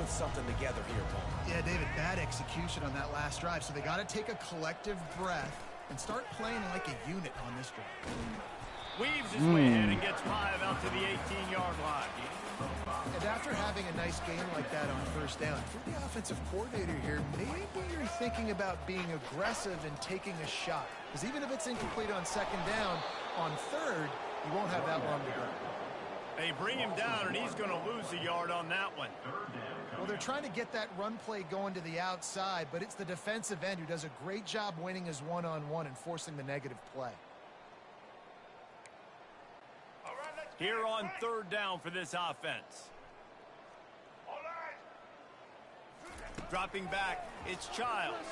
put something together here, Paul. Yeah, David, bad execution on that last drive. So they got to take a collective breath and start playing like a unit on this drive. Weaves his way ahead and gets 5 out to the 18-yard line. And after having a nice game like that on first down, if you're the offensive coordinator here, maybe you're thinking about being aggressive and taking a shot. Because even if it's incomplete on second down, on third, you won't have that long to go. They bring him down, and he's going to lose a yard on that one. Well, they're trying to get that run play going to the outside, but it's the defensive end who does a great job winning his one-on-one and forcing the negative play. Here on third down for this offense. Dropping back, it's Childs.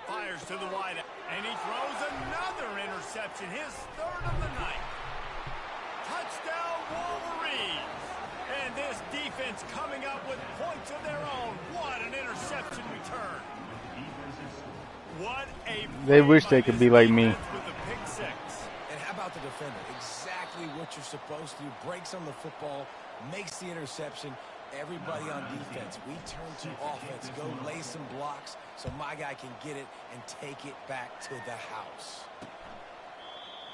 Fires to the wide, and he throws another interception, his third of the night. Touchdown, Wolverines! And this defense coming up with points of their own. What an interception return. What a they wish they could be like me. With the pick six. And how about the defender? Exactly what you're supposed to do. Breaks on the football, makes the interception. Everybody on defense, we turn to offense. Go lay some blocks so my guy can get it and take it back to the house.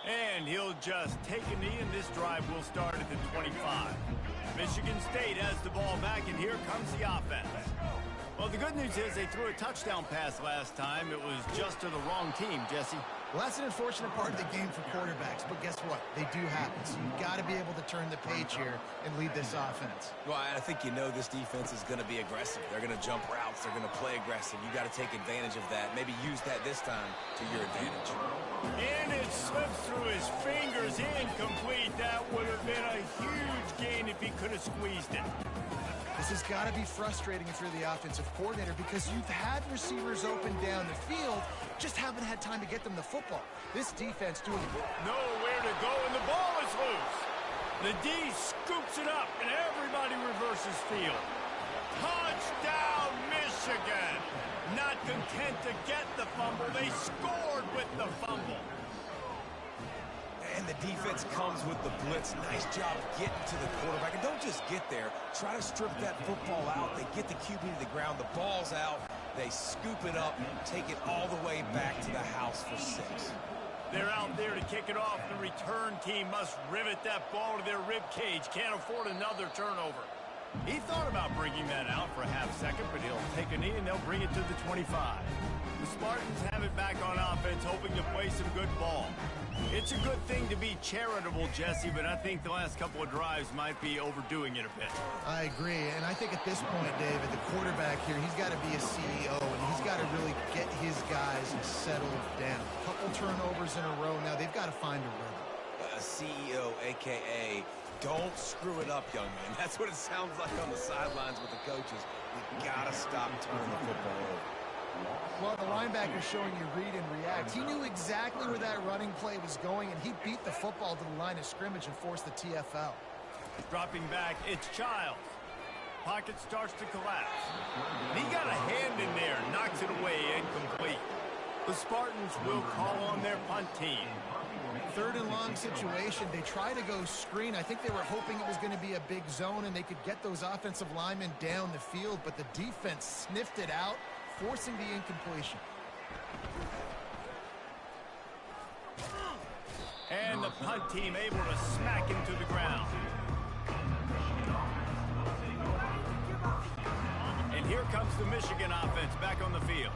And he'll just take a knee, and this drive will start at the 25. Michigan State has the ball back, and here comes the offense. Well, the good news is they threw a touchdown pass last time. It was just to the wrong team, Jesse. Well, that's an unfortunate part of the game for quarterbacks, but guess what? They do happen, so you've got to be able to turn the page here and lead this offense. Well, I think you know this defense is going to be aggressive. They're going to jump routes. They're going to play aggressive. You got to take advantage of that. Maybe use that this time to your advantage. And it slips through his fingers, incomplete. That would have been a huge gain if he could have squeezed it. This has got to be frustrating if you're the offensive coordinator because you've had receivers open down the field, just haven't had time to get them the football. This defense doing nowhere to go, and the ball is loose. The D scoops it up, and everybody reverses field. Touchdown, Michigan! Not content to get the fumble, they scored with the fumble. And the defense comes with the blitz. Nice job getting to the quarterback. And don't just get there. Try to strip that football out. They get the QB to the ground. The ball's out. They scoop it up, take it all the way back to the house for 6. They're out there to kick it off. The return team must rivet that ball to their rib cage. Can't afford another turnover. He thought about bringing that out for a half second, but he'll take a knee and they'll bring it to the 25. The Spartans have it back on offense, hoping to play some good ball. It's a good thing to be charitable, Jesse, but I think the last couple of drives might be overdoing it a bit. I agree, and I think at this point, David, the quarterback here, he's got to be a CEO, and he's got to really get his guys settled down. A couple turnovers in a row now. They've got to find a rhythm. A CEO, a.k.a. don't screw it up, young man. That's what it sounds like on the sidelines with the coaches. You got to stop turning the football over. Well, the linebacker showing you read and react. He knew exactly where that running play was going, and he beat the football to the line of scrimmage and forced the TFL. Dropping back, it's Childs. Pocket starts to collapse. He got a hand in there, knocks it away, incomplete. The Spartans will call on their punt team. Third and long situation. They try to go screen. I think they were hoping it was going to be a big zone and they could get those offensive linemen down the field, but the defense sniffed it out, forcing the incompletion. And the punt team able to smack him to the ground. And here comes the Michigan offense back on the field.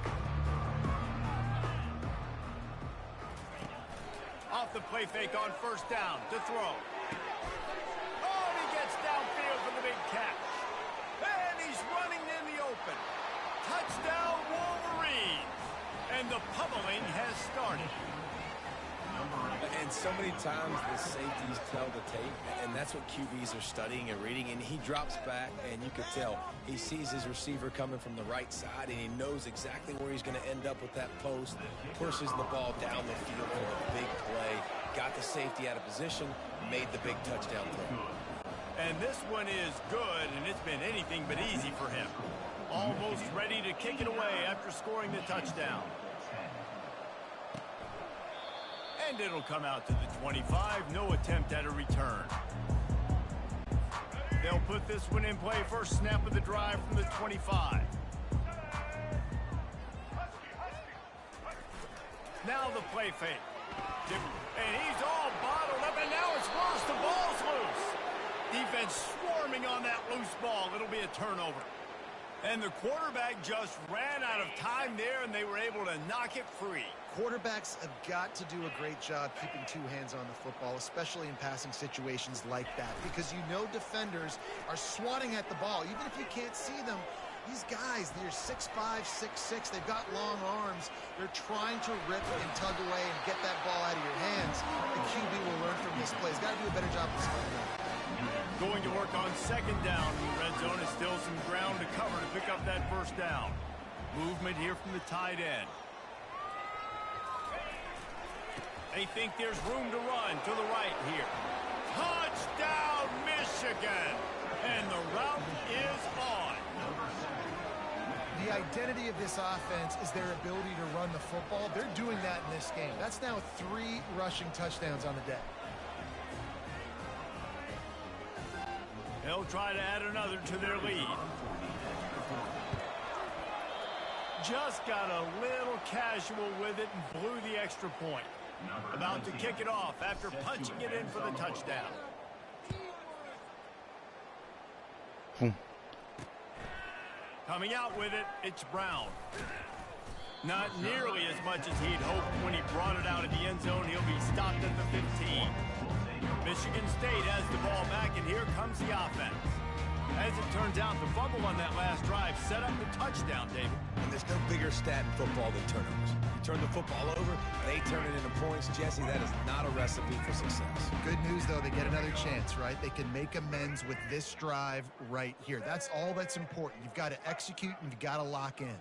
Off the play fake on first down to throw. Oh, and he gets downfield for the big catch. And he's running in the open. Touchdown, Wolverines. And the pummeling has started. And so many times the safeties tell the tape, and that's what QBs are studying and reading, and he drops back, and you could tell he sees his receiver coming from the right side, and he knows exactly where he's going to end up with that post, pushes the ball down the field for the big play, got the safety out of position, made the big touchdown throw. And this one is good, and it's been anything but easy for him. Almost ready to kick it away after scoring the touchdown. And it'll come out to the 25. No attempt at a return. They'll put this one in play first snap of the drive from the 25. Now the play fake. And he's all bottled up, and now it's worse. The ball's loose. Defense swarming on that loose ball. It'll be a turnover. And the quarterback just ran out of time there, and they were able to knock it free. Quarterbacks have got to do a great job keeping two hands on the football, especially in passing situations like that, because you know defenders are swatting at the ball. Even if you can't see them, these guys, they're 6'5", 6'6", they've got long arms. They're trying to rip and tug away and get that ball out of your hands. The QB will learn from this play. He's got to do a better job of slowing down. Going to work on second down in the red zone. Is still some ground to cover to pick up that first down. Movement here from the tight end. They think there's room to run to the right here. Touchdown, Michigan! And the route is on. The identity of this offense is their ability to run the football. They're doing that in this game. That's now 3 rushing touchdowns on the day. They'll try to add another to their lead. Just got a little casual with it and blew the extra point. About to kick it off after punching it in for the touchdown. Coming out with it, it's Brown. Not nearly as much as he'd hoped when he brought it out of the end zone. He'll be stopped at the 15. Michigan State has the ball back, and here comes the offense. As it turns out, the fumble on that last drive set up the touchdown, David. And there's no bigger stat in football than turnovers. You turn the football over, they turn it into points. Jesse, that is not a recipe for success. Good news, though, they get another chance, right? They can make amends with this drive right here. That's all that's important. You've got to execute, and you've got to lock in.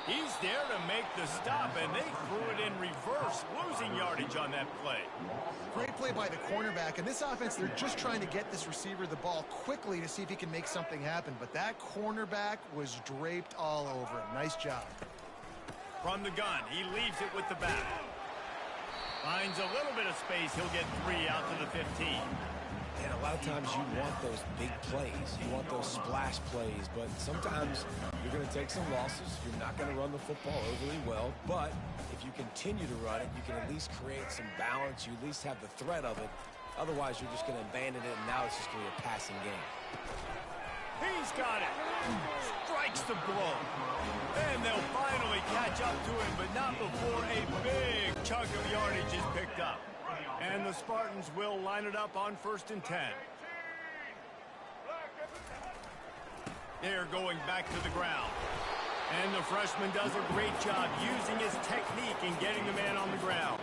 He's there to make the stop, and they threw it in reverse, losing yardage on that play. Great play by the cornerback, and this offense, they're just trying to get this receiver the ball quickly to see if he can make something happen, but that cornerback was draped all over him. Nice job. From the gun, he leaves it with the back. Finds a little bit of space. He'll get 3 out to the 15. And a lot of times you want those big plays. You want those splash plays. But sometimes you're going to take some losses. You're not going to run the football overly well. But if you continue to run it, you can at least create some balance. You at least have the threat of it. Otherwise, you're just going to abandon it, and now it's just going to be a passing game. He's got it. Strikes the blow. And they'll finally catch up to him, but not before a big chunk of yardage is picked up. And the Spartans will line it up on 1st and 10. They're going back to the ground. And the freshman does a great job using his technique and getting the man on the ground.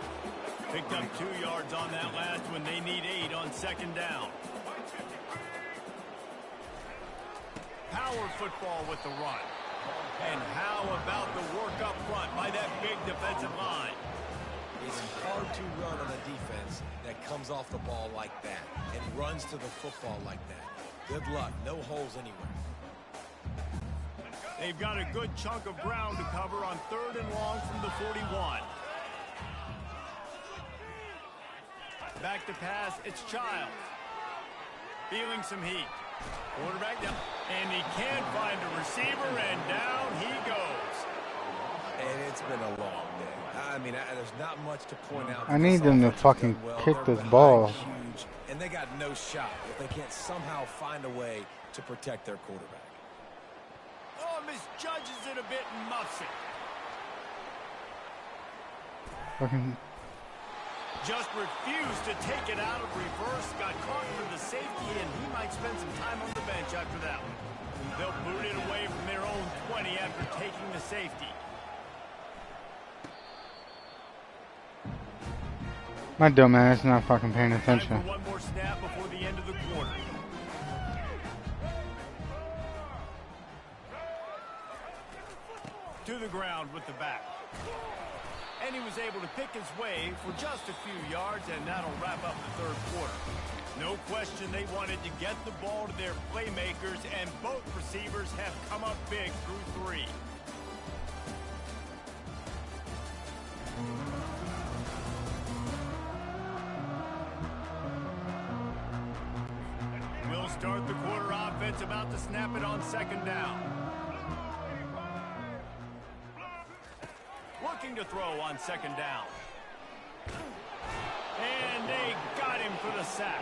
Picked up 2 yards on that last one. They need 8 on 2nd down. Power football with the run. And how about the work up front by that big defensive line? It's hard to run on a defense that comes off the ball like that and runs to the football like that. Good luck. No holes anywhere. They've got a good chunk of ground to cover on 3rd and long from the 41. Back to pass, it's Childs. Feeling some heat. Quarterback down. And he can't find a receiver, and down he goes. And it's been a long day. I mean, there's not much to point out. I need them to fucking kick this ball. Huge, and they got no shot if they can't somehow find a way to protect their quarterback. Oh, misjudges it a bit and muffs it. Fucking. Just refused to take it out of reverse. Got caught for the safety, and he might spend some time on the bench after that one. They'll boot it away from their own 20 after taking the safety. My dumb ass not fucking paying attention. Time for one more snap before the end of the quarter. To the ground with the back. And he was able to pick his way for just a few yards, and that'll wrap up the 3rd quarter. No question they wanted to get the ball to their playmakers, and both receivers have come up big through 3. start the quarter offense, about to snap it on second down. Looking to throw on second down. And they got him for the sack.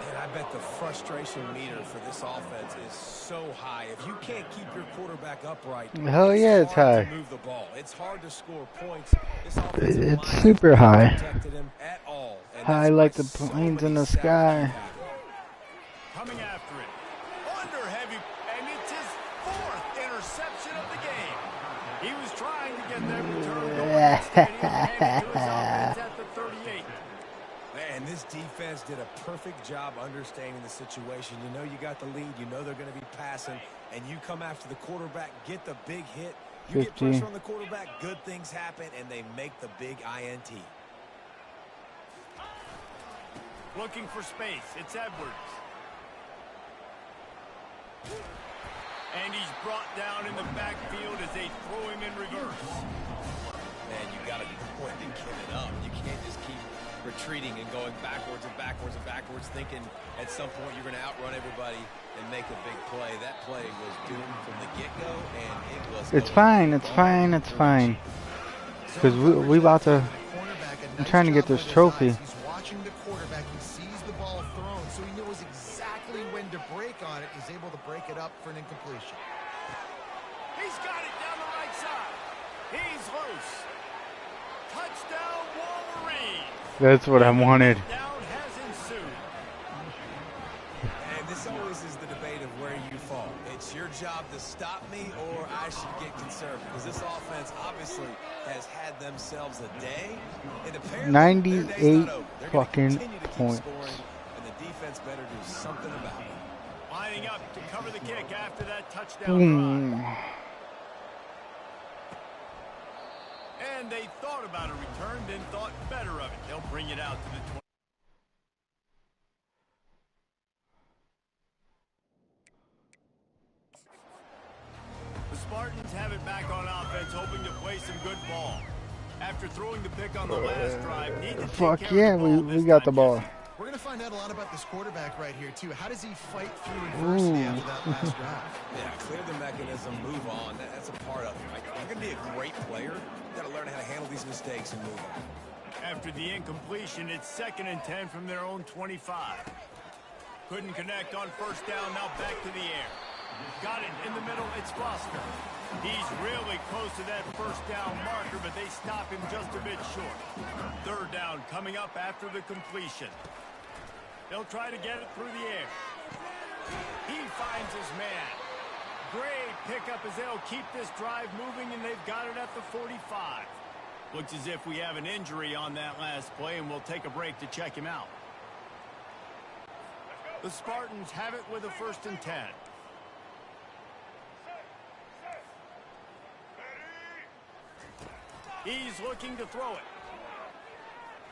And I bet the frustration meter for this offense is so high. If you can't keep your quarterback upright, Hell yeah, it's hard high. to move the ball. It's hard to score points. This offensive line It's super high. protected him at all. And High that's like why the so planes many in the sacks sky. keep happening. Coming after it. Under heavy, and it's his 4th interception of the game. He was trying to get that return going instead. He handed to his offense at the 38. And this defense did a perfect job understanding the situation. You know you got the lead. You know they're going to be passing. And you come after the quarterback, get the big hit. You 50. get pressure on the quarterback, good things happen, and they make the big INT. Looking for space. It's Edwards. And he's brought down in the backfield as they throw him in reverse. Man, you got to point and get it up. You can't just keep retreating and going backwards and backwards and backwards, thinking at some point you're going to outrun everybody and make a big play. That play was doomed from the get-go, and it was... It's fine, it's fine, it's fine. Because we about to... I'm trying to get this trophy. He's watching the quarterback. He sees the ball thrown, so he knows exactly when to break on it. He's able to break it up for an incompletion. He's got it down the right side. He's loose. Touchdown, Wolverine. That's what I wanted. Down has ensued. And this always is the debate of where you fall. It's your job to stop me, or I should get conservative. Because this offense obviously has had themselves a day. And apparently 98 they're fucking continue to keep points. scoring, and the defense better do something about it. Lining up to cover the kick after that touchdown Boom. drive. And they thought about a return, then thought better of it. They'll bring it out to the 20. The Spartans have it back on offense, hoping to play some good ball. After throwing the pick on the last drive, need to take Fuck care yeah, of the ball we this got the time, ball. Jesse. We're going to find out a lot about this quarterback right here, too. How does he fight through adversity after that last drive? Yeah, clear the mechanism, move on. That's a part of it, right? You're going to be a great player. You've got to learn how to handle these mistakes and move on. After the incompletion, it's 2nd and 10 from their own 25. Couldn't connect on first down, now back to the air. Got it in the middle, it's Foster. He's really close to that first down marker, but they stop him just a bit short. 3rd down coming up after the completion. They'll try to get it through the air. He finds his man. Great pickup as they'll keep this drive moving, and they've got it at the 45. Looks as if we have an injury on that last play, and we'll take a break to check him out. The Spartans have it with a 1st and 10. He's looking to throw it.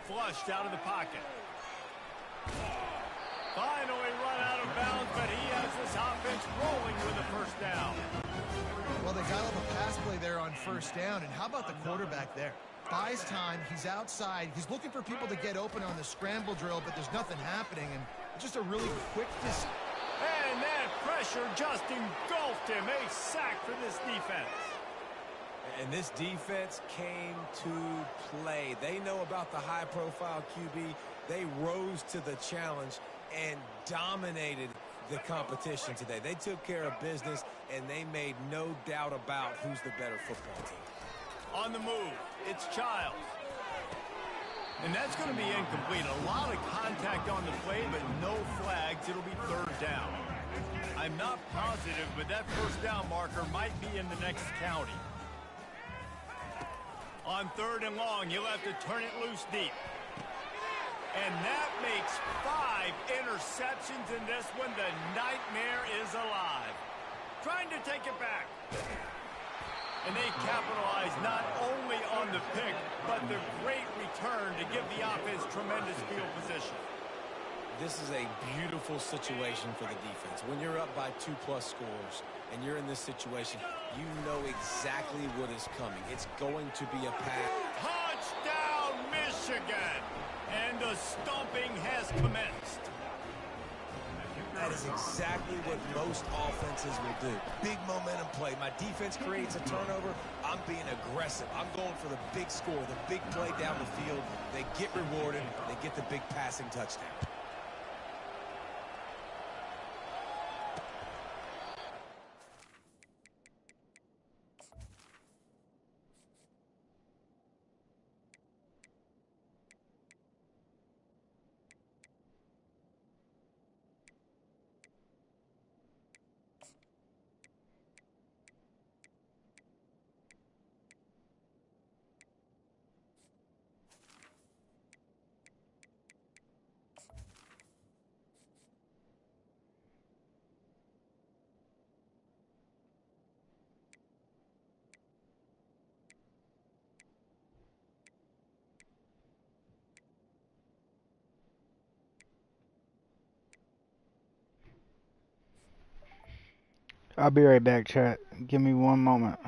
Flushed out of the pocket. Finally run out of bounds, but he has this offense rolling with a 1st down. Well, they got on the pass play there on 1st down, and how about the quarterback there? Buys time, he's outside, he's looking for people to get open on the scramble drill, but there's nothing happening, and just a really quick And that pressure just engulfed him. A sack for this defense. And this defense came to play. They know about the high-profile QB. They rose to the challenge and dominated the competition today. They took care of business, and they made no doubt about who's the better football team. On the move, it's Childs. And that's going to be incomplete. A lot of contact on the play, but no flags. It'll be 3rd down. I'm not positive, but that 1st down marker might be in the next county. On 3rd and long, you'll have to turn it loose deep. And that makes 5 interceptions in this one. The nightmare is alive. Trying to take it back. And they capitalize not only on the pick, but the great return to give the offense tremendous field position. This is a beautiful situation for the defense. When you're up by 2+ scores and you're in this situation, you know exactly what is coming. It's going to be a pass. Touchdown, Michigan! And the stomping has commenced. That is exactly what most offenses will do. Big momentum play. My defense creates a turnover. I'm being aggressive. I'm going for the big score, the big play down the field. They get rewarded. They get the big passing touchdown. I'll be right back, chat. Give me one moment.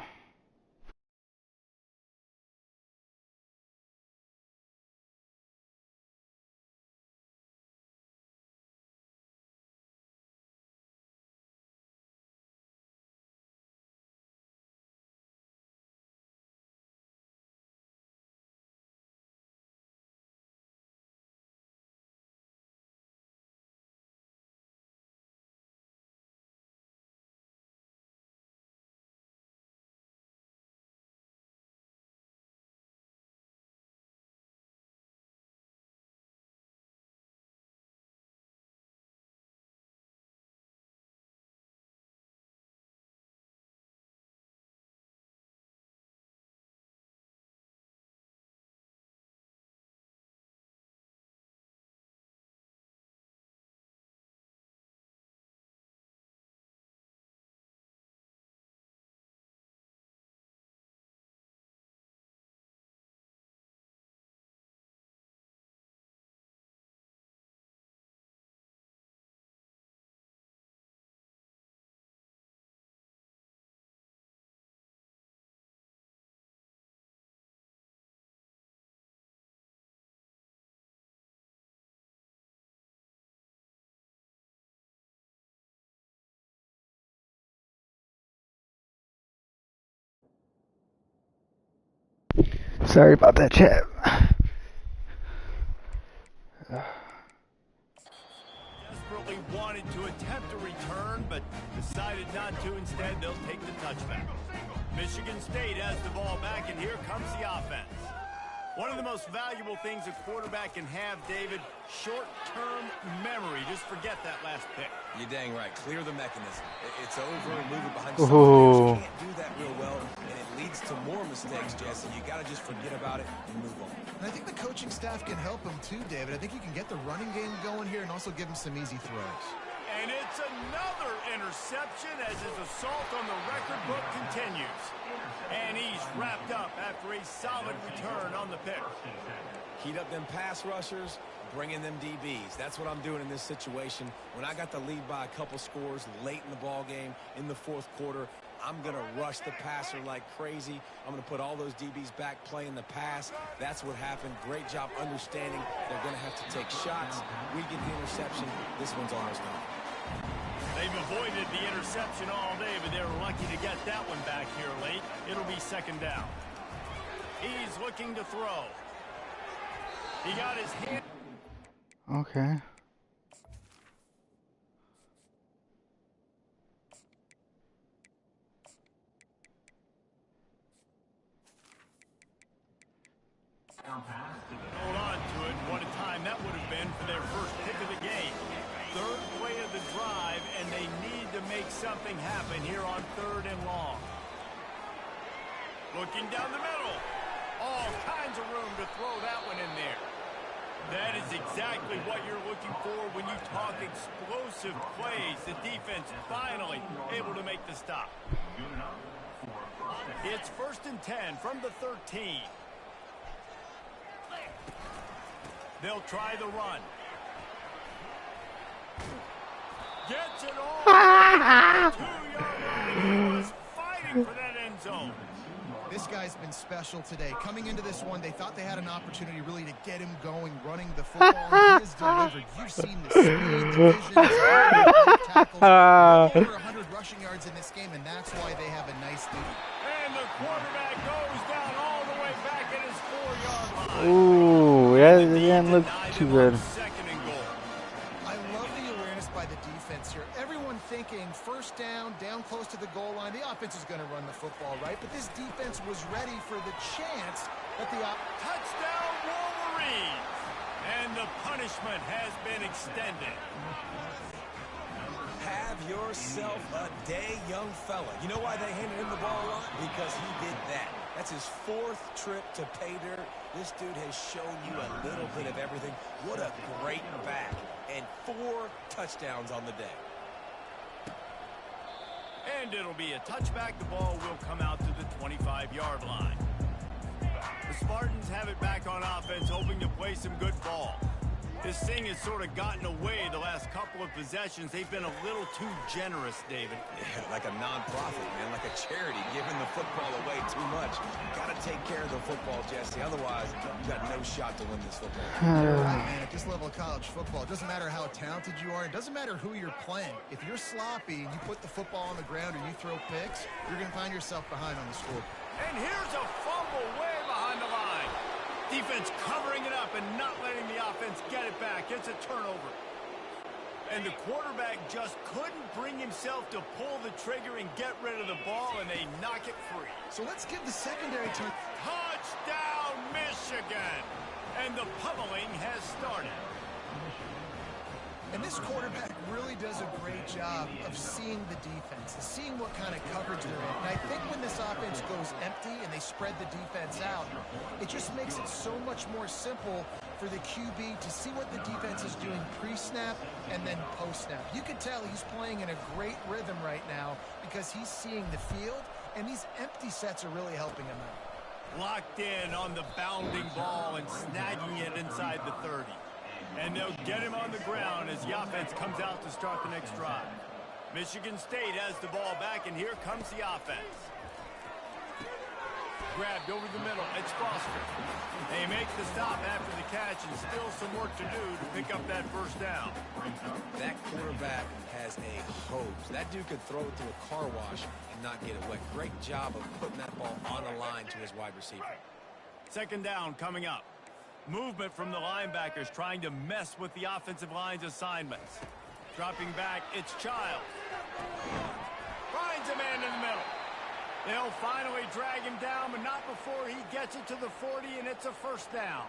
Sorry about that, chat. Desperately wanted to attempt a return, but decided not to. Instead, they'll take the touchback. Michigan State has the ball back, and here comes the offense. One of the most valuable things a quarterback can have, David, short-term memory. Just forget that last pick. You're dang right. Clear the mechanism. It's over and move it behind you. Some players can't do that real well, and it leads to more mistakes, Jesse. You got to just forget about it and move on. And I think the coaching staff can help him too, David. I think you can get the running game going here and also give him some easy throws. And it's another interception as his assault on the record book continues. And he's wrapped up after a solid return on the pick. Heat up them pass rushers, bring in them DBs. That's what I'm doing in this situation. When I got the lead by a couple scores late in the ball game in the fourth quarter, I'm going to rush the passer like crazy. I'm going to put all those DBs back playing the pass. That's what happened. Great job understanding they're going to have to take shots. We get the interception. This one's almost done. They've avoided the interception all day, but they were lucky to get that one back here late. It'll be second down. He's looking to throw. He got his hand. Okay. Hold on to it. What a time that would have been for their first pick of the game. Third play of the drive, and they need to make something happen here on 3rd and long. Looking down the middle. All kinds of room to throw that one in there. That is exactly what you're looking for when you talk explosive plays. The defense finally able to make the stop. It's 1st and 10 from the 13. They'll try the run. Gets it all. 2-yard line. He was fighting for that end zone. This guy's been special today. Coming into this one, they thought they had an opportunity really to get him going, running the football, and he has delivered. You've seen the speed, the vision, the tackles, over 100 rushing yards in this game, and that's why they have a nice lead. And the quarterback goes down all the way back at his 4-yard line. Ooh, that didn't look too good. Second and goal. I love the awareness by the defense here. Everyone thinking first down, down close to the goal line. The offense is going to run the football, right? But this defense was ready for the chance that the touchdown Wolverines. And the punishment has been extended. Have yourself a day, young fella. You know why they handed him the ball a lot? Because he did that. That's his 4th trip to pay dirt. This dude has shown you a little bit of everything. What a great back. And 4 touchdowns on the day. And it'll be a touchback. The ball will come out to the 25-yard line. The Spartans have it back on offense, hoping to play some good ball. This thing has sort of gotten away the last couple of possessions. They've been a little too generous, David. Yeah, like a non-profit, man, like a charity, giving the football away too much. Got to take care of the football, Jesse. Otherwise, you got no shot to win this football. Right, man, at this level of college football, it doesn't matter how talented you are. It doesn't matter who you're playing. If you're sloppy and you put the football on the ground or you throw picks, you're going to find yourself behind on the score. And here's a fumble way behind the line. Defense covering it up and not letting the offense get it back. It's a turnover. And the quarterback just couldn't bring himself to pull the trigger and get rid of the ball, and they knock it free. So let's give the secondary turn. Touchdown, Michigan! And the pummeling has started. And this quarterback really does a great job of seeing the defense, seeing what kind of coverage they're in. And I think when this offense goes empty and they spread the defense out, it just makes it so much more simple for the QB to see what the defense is doing pre-snap and then post-snap. You can tell he's playing in a great rhythm right now because he's seeing the field, and these empty sets are really helping him out. Locked in on the bounding ball and snagging it inside the 30. And they'll get him on the ground as the offense comes out to start the next drive. Michigan State has the ball back, and here comes the offense. Grabbed over the middle. It's Foster. They make the stop after the catch, and still some work to do to pick up that first down. That quarterback has a hose. That dude could throw it through a car wash and not get it wet. Great job of putting that ball on a line to his wide receiver. Second down coming up. Movement from the linebackers trying to mess with the offensive line's assignments. Dropping back, it's Child. Finds a man in the middle. They'll finally drag him down, but not before he gets it to the 40, and it's a first down.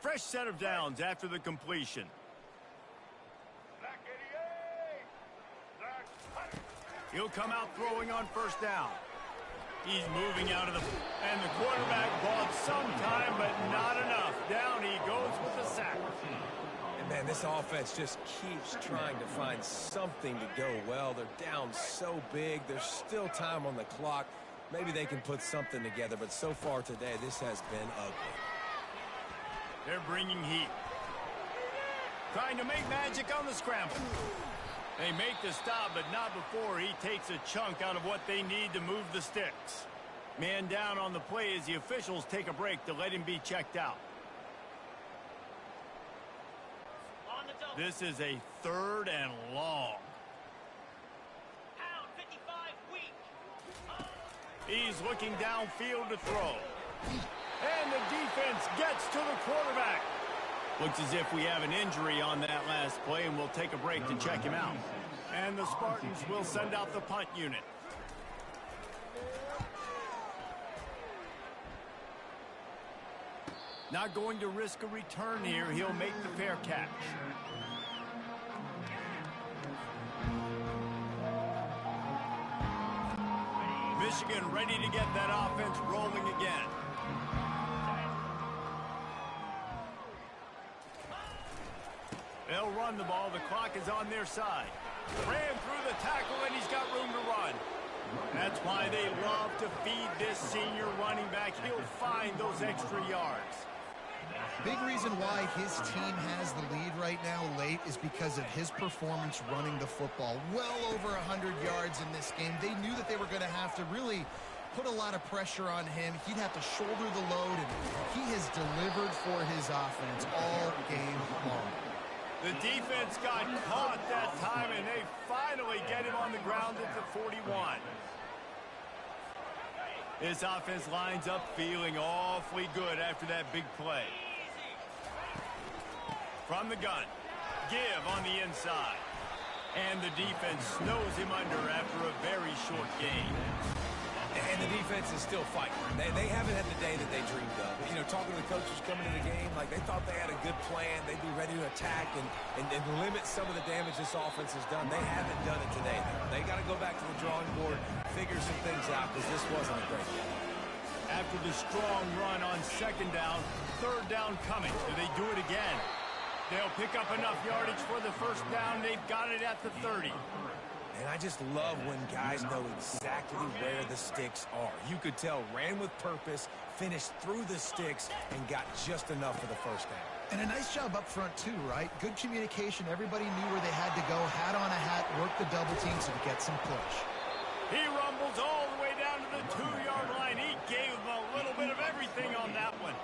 Fresh set of downs after the completion. He'll come out throwing on first down. He's moving out of the... And the quarterback bought some time, but not enough. Down he goes with the sack. And, man, this offense just keeps trying to find something to go well. They're down so big. There's still time on the clock. Maybe they can put something together, but so far today, this has been ugly. They're bringing heat. Trying to make magic on the scramble. They make the stop, but not before he takes a chunk out of what they need to move the sticks. Man down on the play as the officials take a break to let him be checked out. This is a 3rd and long. He's looking downfield to throw. And the defense gets to the quarterback. Looks as if we have an injury on that last play, and we'll take a break to check him out. And the Spartans will send out the punt unit. Not going to risk a return here. He'll make the fair catch. Michigan ready to get that offense rolling again. They'll run the ball. The clock is on their side. Ran through the tackle, and he's got room to run. That's why they love to feed this senior running back. He'll find those extra yards. Big reason why his team has the lead right now late is because of his performance running the football. Well over 100 yards in this game. They knew that they were going to have to really put a lot of pressure on him. He'd have to shoulder the load, and he has delivered for his offense all game long. The defense got caught that time, and they finally get him on the ground at the 41. This offense lines up feeling awfully good after that big play. From the gun, give on the inside. And the defense snows him under after a very short game. And the defense is still fighting. They haven't had the day that they dreamed of. You know, talking to the coaches coming into the game, like they thought they had a good plan. They'd be ready to attack and limit some of the damage this offense has done. They haven't done it today. They got to go back to the drawing board, figure some things out, because this wasn't a great game. After the strong run on second down, third down coming. Do they do it again? They'll pick up enough yardage for the first down. They've got it at the 30. And I just love when guys know exactly where the sticks are. You could tell, ran with purpose, finished through the sticks, and got just enough for the first down. And a nice job up front, too, right? Good communication. Everybody knew where they had to go. Hat on a hat, work the double team so to get some push. He rumbles all the way down to the 2-yard line. He gave them a little bit of everything on that one.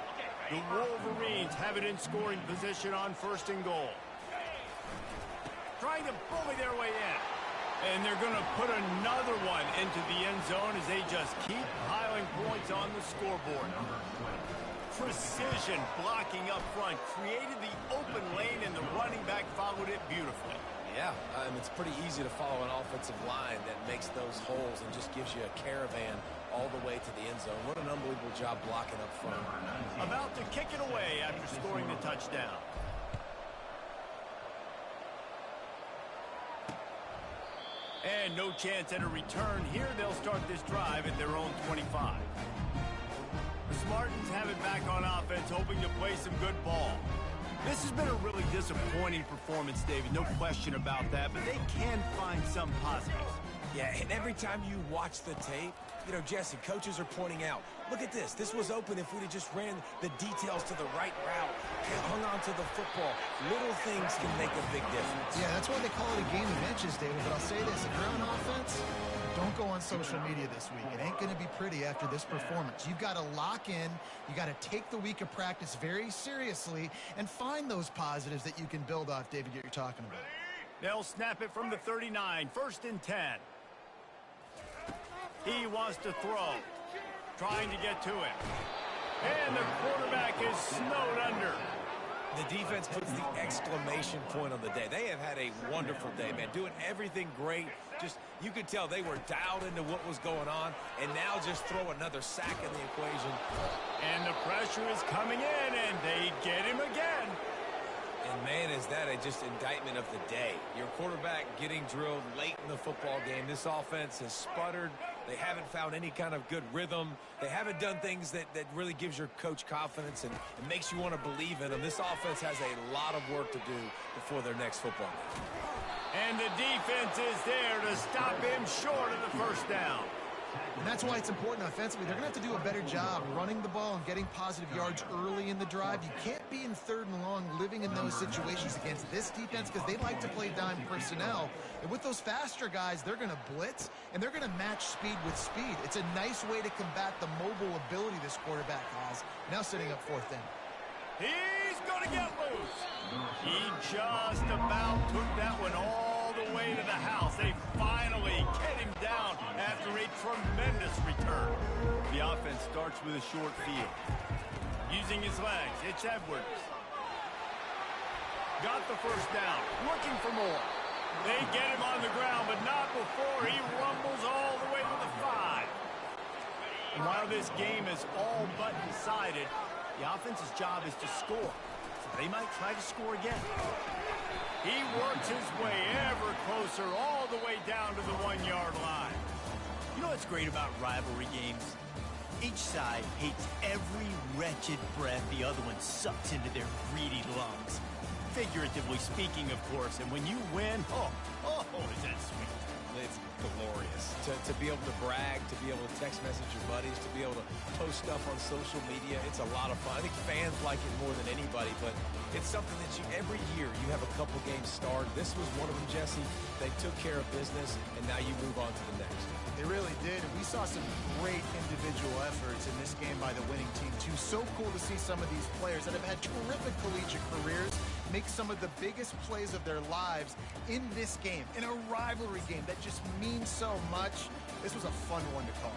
The Wolverines have it in scoring position on first and goal. Trying to bully their way in. And they're going to put another one into the end zone as they just keep piling points on the scoreboard. Precision blocking up front created the open lane, and the running back followed it beautifully. Yeah, it's pretty easy to follow an offensive line that makes those holes and just gives you a caravan all the way to the end zone. What an unbelievable job blocking up front. About to kick it away after scoring the touchdown. And no chance at a return here. They'll start this drive at their own 25. The Spartans have it back on offense, hoping to play some good ball. This has been a really disappointing performance, David. No question about that, but they can find some positives. Yeah, and every time you watch the tape, you know, Jesse, coaches are pointing out, look at this. This was open if we'd have just ran the details to the right route, hung on to the football. Little things can make a big difference. Yeah, that's why they call it a game of inches, David. But I'll say this, if you're on offense, don't go on social media this week. It ain't going to be pretty after this performance. You've got to lock in. You got to take the week of practice very seriously and find those positives that you can build off, David, that you're talking about. They'll snap it from the 39, 1st and 10. He wants to throw, trying to get to it. And the quarterback is snowed under. The defense puts the exclamation point on the day. They have had a wonderful day, man, doing everything great. Just, you could tell they were dialed into what was going on, and now just throw another sack in the equation. And the pressure is coming in, and they get him again. And, man, is that a just indictment of the day. Your quarterback getting drilled late in the football game. This offense has sputtered. They haven't found any kind of good rhythm. They haven't done things that really gives your coach confidence and makes you want to believe in them. This offense has a lot of work to do before their next football game. And the defense is there to stop him short of the first down. And that's why it's important offensively. They're going to have to do a better job running the ball and getting positive yards early in the drive. You can't be in 3rd and long living in those situations against this defense because they like to play dime personnel. And with those faster guys, they're going to blitz, and they're going to match speed with speed. It's a nice way to combat the mobile ability this quarterback has. Now setting up 4th down. He's going to get loose. He just about took that one all the way to the house. They finally get him down after a tremendous return. The offense starts with a short field. Using his legs, it's Edwards. Got the first down, looking for more. They get him on the ground, but not before he rumbles all the way to the 5. And while this game is all but decided, the offense's job is to score. So they might try to score again. He works his way ever closer all the way down to the 1-yard line. You know what's great about rivalry games? Each side hates every wretched breath the other one sucks into their greedy lungs. Figuratively speaking, of course. And when you win, is that sweet. It's glorious to be able to brag, to be able to text message your buddies, to be able to post stuff on social media. It's a lot of fun. I think fans like it more than anybody, but it's something that every year you have a couple games starred. This was one of them, Jesse. They took care of business, and now you move on to the next. They really did, and we saw some great individual efforts in this game by the winning team, too. So cool to see some of these players that have had terrific collegiate careers make some of the biggest plays of their lives in this game, in a rivalry game that just means so much. This was a fun one to call.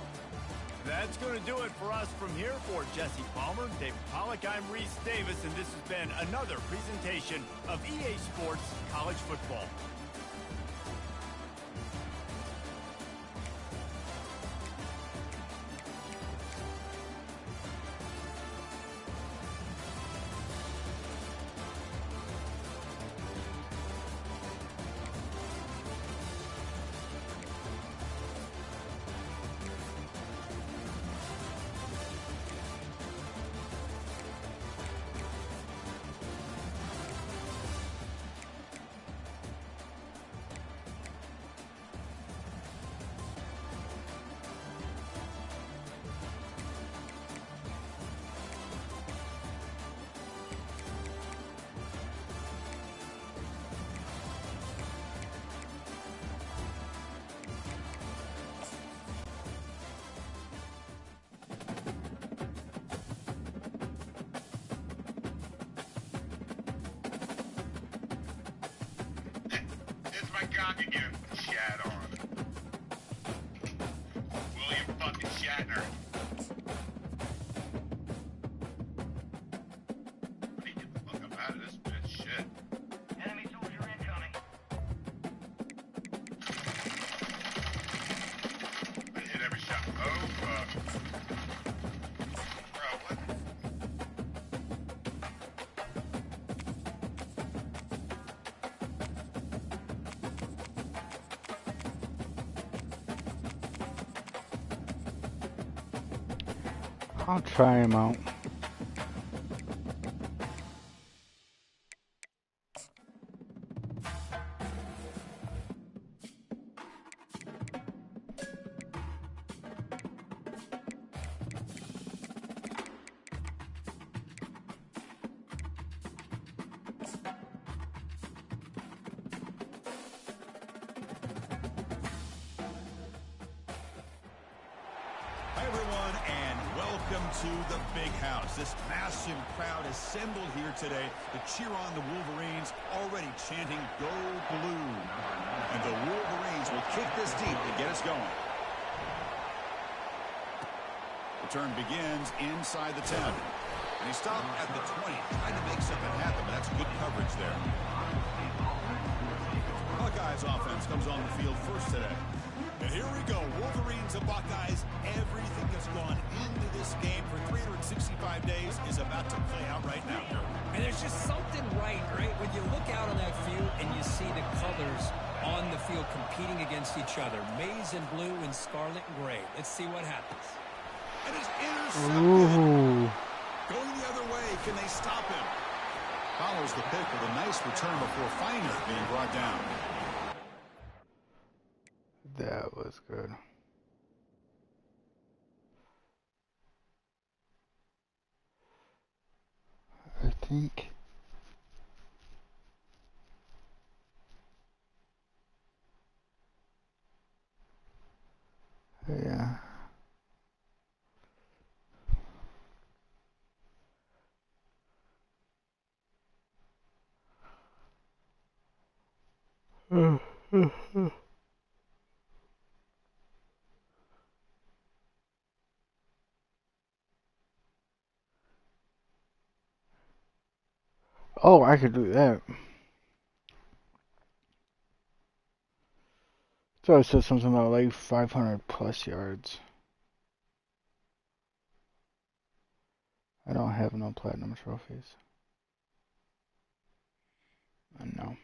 That's going to do it for us from here. For Jesse Palmer, David Pollack, I'm Reese Davis, and this has been another presentation of EA Sports College Football. My cock again. Shat on. William fucking Shatner. I need to get the fuck up out of this bitch. Shit. Enemy soldier incoming. I hit every shot. Oh, fuck. Bro, what? I'll try him out. Hi, everyone, and welcome to the Big House. This massive crowd assembled here today to cheer on the Wolverines, already chanting, "Go Blue." And the Wolverines will kick this deep to get us going. The turn begins inside the 10. And he stopped at the 20, trying to make something happen, but that's good coverage there. Buckeyes offense comes on the field first today. And here we go, Wolverines and Buckeyes. Everything that's gone into this game for 365 days is about to play out right now. And there's just something right? When you look out on that field and you see the colors on the field competing against each other. Maize and blue and scarlet and gray. Let's see what happens. And it's intercepted. Ooh. Going the other way. Can they stop him? Follows the pick with a nice return before finally being brought down. That was good. I think. Yeah. Oh, I could do that. So it said something about like 500 plus yards. I don't have no platinum trophies. I know.